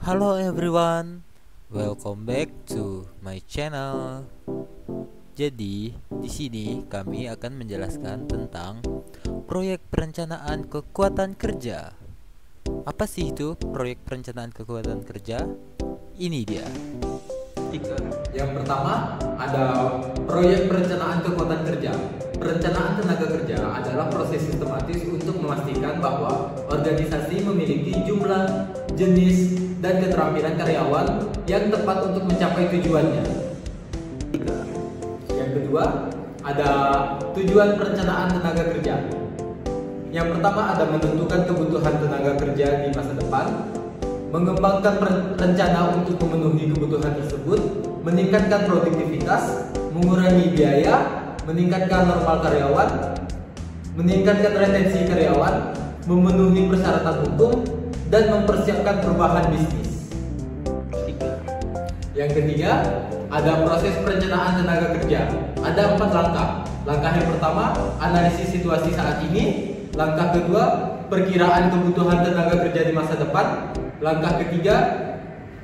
Halo everyone, welcome back to my channel. Jadi, di sini kami akan menjelaskan tentang proyek perencanaan kekuatan kerja. Apa sih itu proyek perencanaan kekuatan kerja? Ini dia. Yang pertama ada proyek perencanaan kekuatan kerja. Perencanaan tenaga kerja adalah proses sistematis untuk memastikan bahwa organisasi memiliki jumlah, jenis, dan keterampilan karyawan yang tepat untuk mencapai tujuannya. Yang kedua, ada tujuan perencanaan tenaga kerja. Yang pertama ada menentukan kebutuhan tenaga kerja di masa depan, mengembangkan rencana untuk memenuhi kebutuhan tersebut, meningkatkan produktivitas, mengurangi biaya, meningkatkan normal karyawan, meningkatkan retensi karyawan, memenuhi persyaratan hukum, dan mempersiapkan perubahan bisnis. Yang ketiga, ada proses perencanaan tenaga kerja. Ada 4 langkah. Langkah yang pertama, analisis situasi saat ini. Langkah kedua, perkiraan kebutuhan tenaga kerja di masa depan. Langkah ketiga,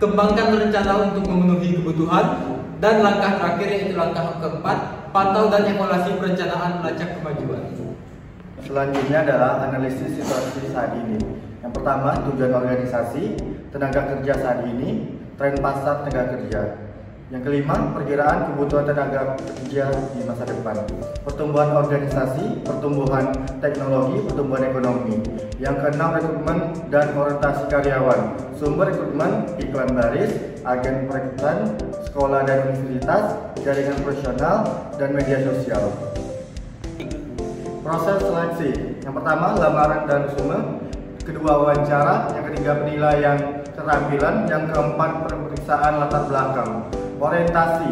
kembangkan rencana untuk memenuhi kebutuhan. Dan langkah terakhir yaitu langkah keempat, pantau dan evaluasi perencanaan melacak kemajuan. Selanjutnya adalah analisis situasi saat ini. Yang pertama, tujuan organisasi, tenaga kerja saat ini, tren pasar tenaga kerja. Yang kelima, perkiraan kebutuhan tenaga kerja di masa depan, pertumbuhan organisasi, pertumbuhan teknologi, pertumbuhan ekonomi. Yang keenam, rekrutmen dan orientasi karyawan, sumber rekrutmen, iklan baris, agen perekrutan, sekolah dan universitas, jaringan profesional, dan media sosial. Proses seleksi, yang pertama lamaran dan resume, kedua wawancara, yang ketiga penilaian keterampilan, yang keempat pemeriksaan latar belakang. Orientasi,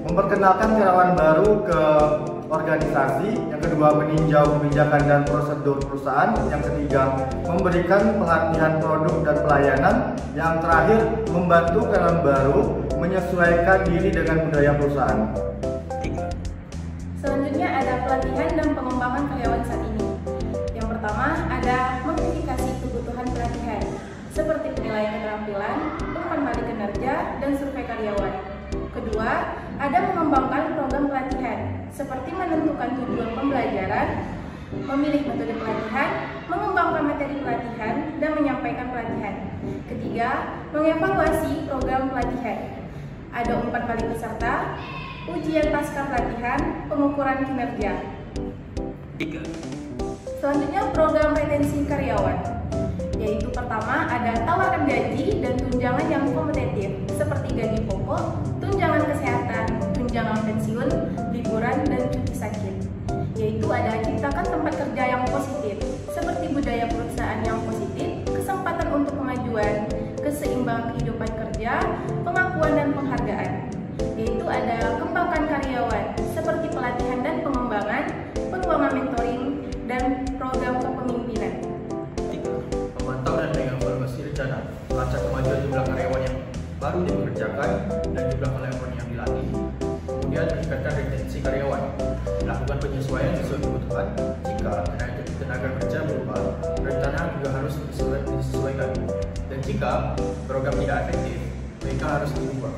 memperkenalkan karyawan baru ke organisasi, yang kedua meninjau kebijakan dan prosedur perusahaan, yang ketiga memberikan pelatihan produk dan pelayanan, yang terakhir membantu karyawan baru menyesuaikan diri dengan budaya perusahaan. Selanjutnya ada pelatihan dan pengembangan karyawan saat ini. Yang pertama ada modifikasi kebutuhan pelatihan seperti penilaian keterampilan, umpan balik kinerja, dan survei karyawan. Kedua, ada mengembangkan program pelatihan seperti menentukan tujuan pembelajaran, memilih metode pelatihan, mengembangkan materi pelatihan, dan menyampaikan pelatihan. Ketiga, mengevaluasi program pelatihan. Ada umpan balik peserta, ujian pasca pelatihan, pengukuran kinerja. Selanjutnya program retensi karyawan, yaitu pertama ada tawaran gaji dan tunjangan yang kompetitif seperti gaji pokok, tunjangan kesehatan, tunjangan pensiun, liburan, dan cuti sakit. Yaitu ada ciptakan tempat kerja yang positif seperti budaya perusahaan yang positif, kesempatan untuk kemajuan, keseimbangan kehidupan kerja, pengakuan dan penghargaan. Yaitu ada kembangkan karyawan seperti pelatihan dan pengembangan, peluang mentoring, dan program kepemimpinan. Memantau dan mengevaluasi rencana, melacak kemajuan jumlah karyawan yang baru dipekerjakan dan jumlah karyawan yang dilatih. Kemudian meningkatkan retensi karyawan, melakukan penyesuaian sesuai kebutuhan. Jika tenaga kerja berubah, rencana juga harus disesuaikan. Dan jika program tidak efektif, mereka harus diubah.